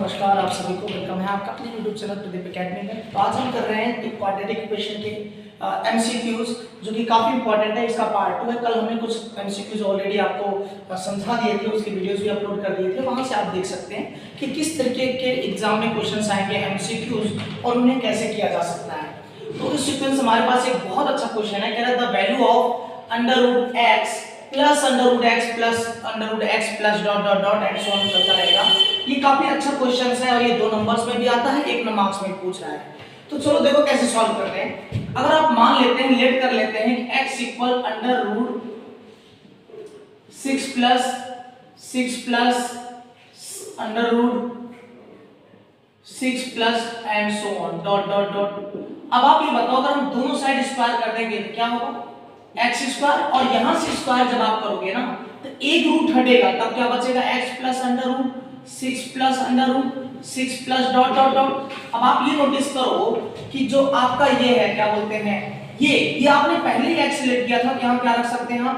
नमस्कार, आप सभी को वेलकम है आपका अपने YouTube चैनल प्रदीप एकेडमी में। तो आज हम कर रहे हैं एक क्वाड्रेटिक इक्वेशन के MCQs जो कि काफ़ी इंपॉर्टेंट है। इसका पार्ट 2 है। कल हमने कुछ MCQs ऑलरेडी आपको समझा दिए थे, उसके वीडियोस भी अपलोड कर दिए थे, वहां से आप देख सकते हैं कि किस तरीके के एग्जाम में क्वेश्चंस आएंगे MCQs और उन्हें कैसे किया जा सकता है। तो इस सीक्वेंस हमारे पास एक बहुत अच्छा क्वेश्चन है, कह रहा है the value of √x plus √x plus √x plus dot dot dot and so on चलता रहेगा। ये काफी अच्छा क्वेश्चन है और ये 2 नंबर्स में भी आता है, 1 मार्क्स में पूछ रहा है। तो चलो देखो कैसे सॉल्व करते हैं। अगर आप मान लेते हैं, लेट कर लेते हैं कि x equal √6 plus √6 plus and so on dot dot dot. अब आप ये बताओ, अगर हम दोनों साइड स्क्वायर कर देंगे तो क्या होगा? x स्क्वायर, और यहां से स्क्वायर जब आप करोगे ना तो एक रूट हटेगा, तब क्या बचेगा? x plus √6 plus √6 plus dot dot dot. अब आप ये नोटिस करो कि जो आपका ये है, क्या बोलते हैं, ये आपने पहले ही x लेट किया था, यहां क्या रख सकते हैं हम?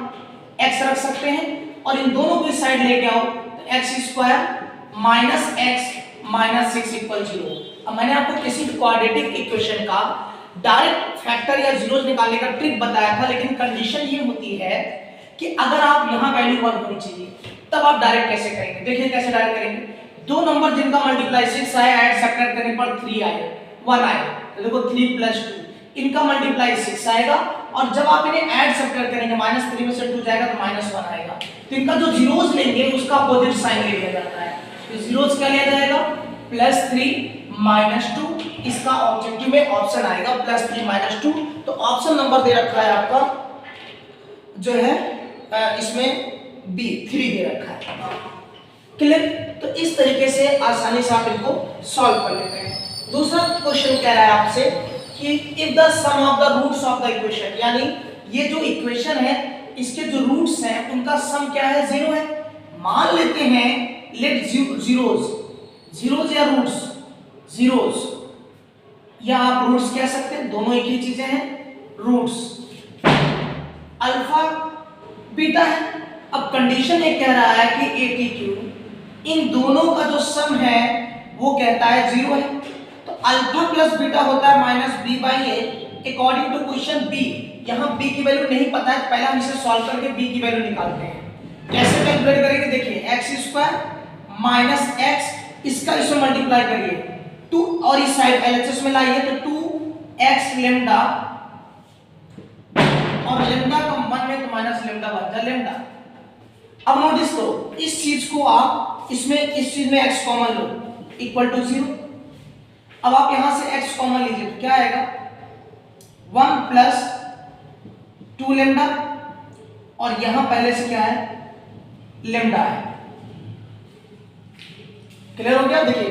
x रख सकते हैं, और इन दोनों को इस साइड लेके आओ तो x square minus x minus 6 equal 0। अब मैंने आपको किसी क्वाड्रेटिक इक्वेशन का डायरेक्ट फैक्टर या जीरोस निकालने का ट्रिक बताया था, लेकिन कंडीशन ये होती है कि अगर आप यहां वैल्यू 1 होनी चाहिए तब आप डायरेक्ट कैसे करेंगे। देखिए कैसे डायरेक्ट करेंगे। दो नंबर जिनका मल्टीप्लाई 6 आया, ऐड सब्ट्रैक्ट करने पर 3 आया, 1 आया, तो देखो 3 प्लस 2 इनका मल्टीप्लाई 6 आएगा, और जब आप इन्हें ऐड सब्ट्रैक्ट करेंगे -3 में से 2 जाएगा तो -1 आएगा। तो इनका जो जीरोस लेंगे उसका अपोजिट साइन ले लिया जाता है। तो जीरोस क्या लिया जाएगा? +3 -2। इसका ऑब्जेक्टिव में ऑप्शन आएगा +3 -2। तो ऑप्शन नंबर दे रखा है आपका जो है इसमें B 3 दे रखा है। क्लियर? तो इस तरीके से आसानी से आप इनको सॉल्व कर लेते हैं। दूसरा क्वेश्चन कह रहा है आपसे कि if the sum of the roots of the equation, यानी ये जो इक्वेशन है इसके जो रूट्स हैं उनका सम क्या है? 0 है। मान लेते हैं लेट जीरोस या रूट्स, जीरोस या आप रूट्स कह सकते हैं, दोनों एक ही चीजें हैं। रूट्स अल्फा बीटा है। अब कंडीशन ये कह रहा है कि ATQ इन दोनों का जो सम है वो कहता है 0 है। तो अल्फा प्लस बीटा होता है -b/a according to question B। यहां B की वैल्यू नहीं पता है, पहले हम इसे सॉल्व करके B की वैल्यू निकालते हैं। कैसे कैलकुलेट करेंगे? देखिए x² माइनस x, इसका इसमें मल्टीप्लाई करिए 2 और इस साइड LHS में लाइए तो 2x लेम्डा, और लेम्डा का 1 में तो माइनस लेम्डा बन जाए लेम्डा। अब नोटिस करो इस चीज को आप इसमें, इस चीज में x कॉमन लो इक्वल टू 0। अब आप यहां से x कॉमन लीजिए तो क्या आएगा? 1 प्लस 2 लेम्डा, और यहां पहले से क्या है? लेम्डा है। क्लियर हो गया? देखिए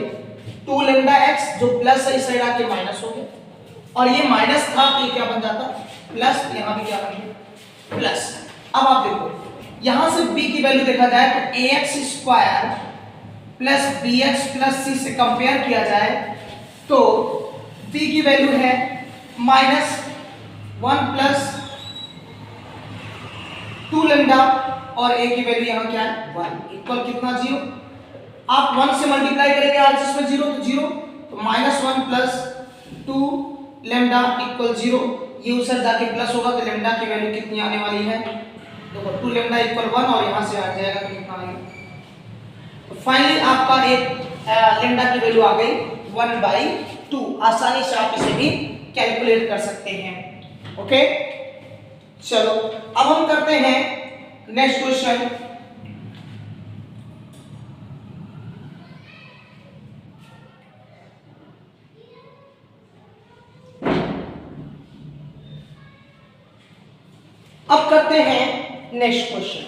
2 लेम्डा x जो प्लस है इस साइड आके माइनस हो गया, और ये माइनस था तो ये क्या बन जाता? प्लस। यहां भी क्या बन गया? प्लस। अब आप देखो यहां से b की वैल्यू देखा जाए तो ax² plus bx plus c से कंपेयर किया जाए तो b की वैल्यू है -1 प्लस 2 लेम्डा, और a की वैल्यू यहां क्या है? 1 इक्वल कितना? 0। आप 1 से मल्टीप्लाई करेंगे आज इसमें 0 तो 0, तो -1 प्लस 2 लेम्डा इक्वल 0। ये उधर जाके प्लस होगा तो लेम्डा की वैल्यू कितनी आने वाली है? देखो 2 लेम्डा इक्वल 1, और यहां से आ जाएगा तो कितना आएगा? तो फाइनली आपका एक लेम्डा की वैल्यू आ गई 1/2। आसानी से आप इसे भी कैलकुलेट कर सकते हैं। ओके, चलो अब हम करते हैं नेक्स्ट क्वेश्चन। अब करते हैं नेक्स्ट क्वेश्चन।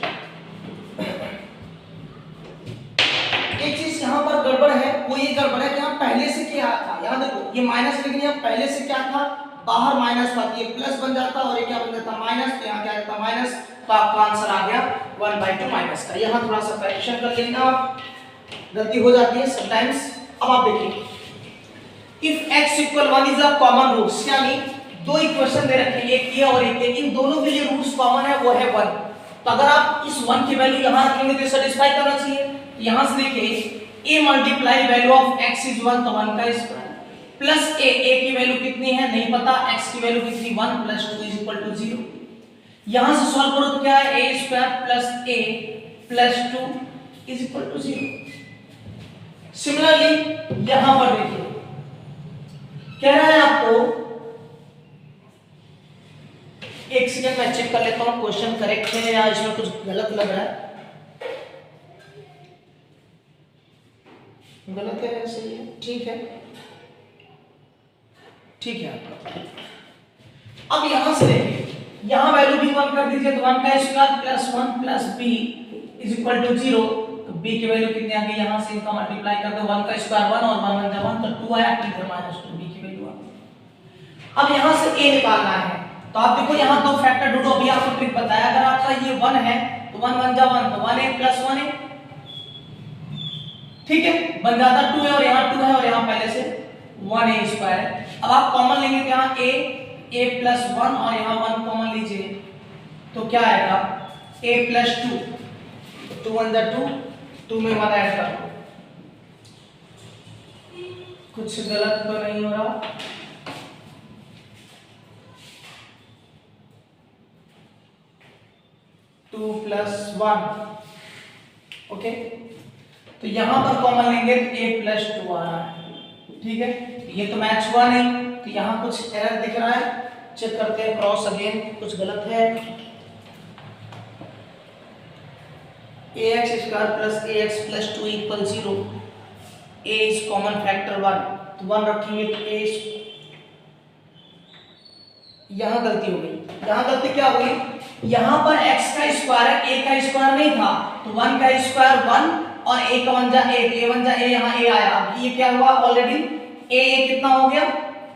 एक चीज यहां पर गड़बड़ है, वो ये गड़बड़ है कि हम पहले से क्या था, यहां देखो ये माइनस, लेकिन यहां पहले से क्या था? बाहर माइनस था, ये प्लस बन जाता और ये क्या बन जाता? माइनस। तो यहां क्या रहता? माइनस। तो आपका आंसर आ गया 1/2 माइनस का। यहां थोड़ा सा करेक्शन कर लेना, आप गलती हो जाती है समटाइम्स। अब आप देखिए if x equal 1 is a common roots, यानी दो इक्वेशन दे रखे हैं, एक ये और एक ये, इन दोनों के लिए रूट्स कॉमन है, वो है 1। तो अगर आप इस 1 की वैल्यू यहां रखेंगे तो सेटिस्फाई करना चाहिए। यहां से देखिए a multiply value of x is 1 तो 1 का स्क्वायर प्लस a की वैल्यू कितनी है नहीं पता, x की वैल्यू कितनी 1 प्लस 2 इज इक्वल टू 0। यहां से सॉल्व करो तो क्या है a square plus a plus 2 is equal to 0। Similarly यहां पर देखिए कह रहा है आपको, एक सेकंड मैं चेक कर लेता हूं क्वेश्चन करेक्ट है या इसमें कुछ गलत लग रहा है। गलत है या सही है? ठीक है, ठीक है आपका। अब यहां से देखिए, यहां वैल्यू भी 1 कर दीजिए तो 1 का square plus 1 plus b is equal to 0। तो b की वैल्यू कितनी आ गई, यहां से इनका मल्टीप्लाई कर दो, 1 का स्क्वायर 1 और 1 1 1 तो 2 आया, 2 इधर माइनस 2 b की वैल्यू आ गई। अब यहां से a निकालना है तो आप देखो यहां दो फैक्टर ढूंढो। अभी आपको ट्रिक बताया, अगर आपका ये 1 है तो 1 1 1 तो 1 a प्लस 1 a, ठीक है, बन जाता 2 है और यहाँ 2 है और यहाँ पहले से 1a स्क्वायर है। अब आप कॉमन लेंगे तो यहाँ a प्लस 1 और यहाँ 1 कॉमन लीजिए तो क्या आएगा a प्लस 2, 2 1 2, 2 में 1 ऐड कर दो। कुछ गलत तो नहीं हो रहा? टू प्लस 1, ओके, तो यहां पर कॉमन लेंगे तो a प्लस 2 आ रहा है, ठीक है। ये तो मैच हुआ नहीं तो यहां कुछ एरर दिख रहा है, चेक करते हैं क्रॉस अगेन, कुछ गलत है। ax square plus ax plus 2 equal 0, a is common factor 1 तो 1 रखेंगे तो a, यहां गलती हो गई। यहां गलती क्या हो गई, यहां पर x का स्क्वायर है, a का स्क्वायर नहीं था तो 1 का स्क्वायर 1 और a का 1 जा a, a 1 जा a, यहाँ a आया। अब ये क्या हुआ ऑलरेडी a कितना हो गया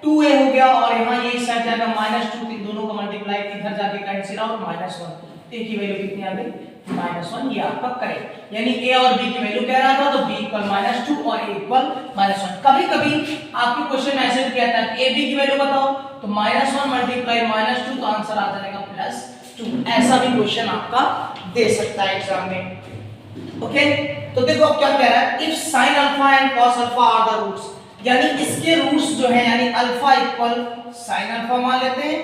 2a हो गया और यहाँ ये इस साइड जाएगा -2, इन दोनों का मल्टीप्लाई इधर जाके कैंसिल आउट -1, a की वैल्यू कितनी आ गई -1। ये आपका करेक्ट, यानी a और b की वैल्यू कह रहा था तो b इक्वल -2 और a इक्वल -1। कभी कभी आपके क्वेश्चन में ऐसे भी कहता है a b की वैल्यू बताओ तो -1 मल्टीप्लाई -2 तो आंसर आ जाएगा +2। ऐसा भी क्वेश्चन आपका दे सकता है एग्जाम में, ओके। तो देखो अब क्या कह रहा है, if sin alpha and cos alpha are the roots, यानी इसके रूट्स जो है यानी अल्फा इक्वल sin अल्फा मान लेते हैं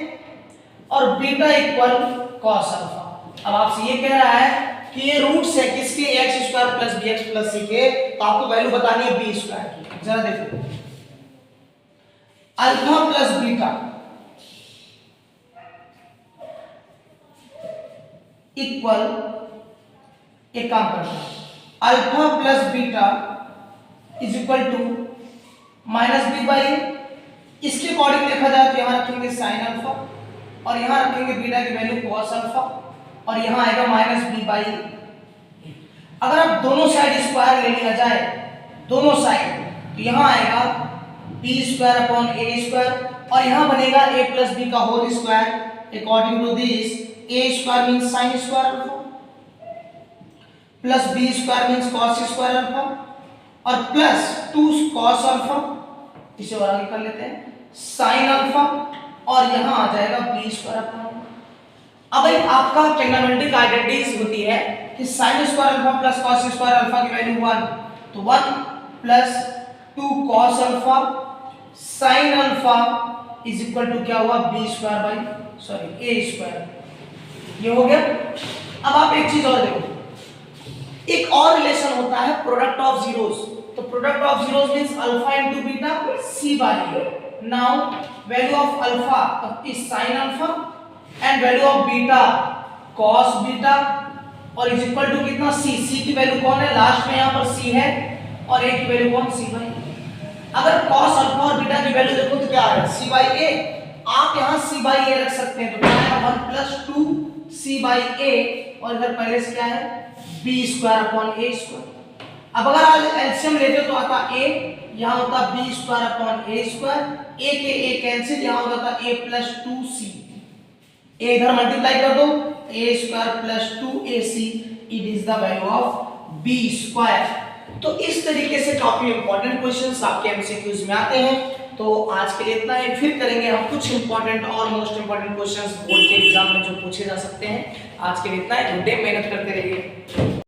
और बीटा इक्वल cos अल्फा। अब आपसे ये कह रहा है कि ये रूट्स है किसके x square plus bx plus c के, तो आपको वैल्यू बतानी है b स्क्वायर की। जरा देखो अल्फा प्लस बीटा इक्वल, एक काम करना है, alpha plus beta is equal to minus b by, इसके अकॉर्डिंग देखा जाए तो यहां रखेंगे साइन अल्फा और यहां रखेंगे बीटा की वैल्यू कॉस अल्फा और यहां आएगा माइनस बी बाई। अगर आप दोनों साइड स्क्वायर ले लिया जाए, दोनों साइड, तो यहां आएगा b square upon a square और यहां बनेगा ए प्लस बी का whole square. According to this a square means sin square alpha plus b square means cos square alpha और plus 2 cos alpha, इसे और आगे कर लेते हैं sin alpha और यहां आ जाएगा b square अपॉन। अब एक आपका ट्रिग्नोमेट्रिक आइडेंटिटीज होती है कि sin square alpha plus cos square alpha की वैल्यू 1 तो 1 plus 2 cos alpha sin alpha is equal to क्या हुआ b square by a square। ये हो गया। अब आप एक चीज और देखो, एक और रिलेशन होता है प्रोडक्ट ऑफ जीरोस। तो product of zeros means alpha into beta c by a। Now value of alpha is sin alpha and value of beta cos beta और इज इक्वल टू कितना c की value कौन है, last में यहां पर c है और a की वैल्यू कौन c बाय। अगर cos अल्फा और बीटा की वैल्यू देखो तो क्या आ रहा है c बाय a, आप यहां c बाय a रख सकते हैं तो क्या आएगा 1 प्लस 2 c बाई a और इधर पहले से क्या है b square upon a square. अब अगर आप एलसीएम लेते हो तो आता a, यहां होता b square upon a square, a के a कैंसिल, यहां हो जाता a प्लस 2c, a इधर मल्टीप्लाई कर दो a square plus 2ac, it is the value of b square. तो इस तरीके से काफी इंपॉर्टेंट क्वेश्चंस आपके एमसीक्यूज में आते हैं। तो आज के लिए इतना ही, फिर करेंगे हम कुछ इंपॉर्टेंट और मोस्ट इंपॉर्टेंट क्वेश्चंस बोर्ड के एग्जाम में जो पूछे जा सकते हैं। आज के लिए इतना ही, गुड डे, मेहनत करते रहिए।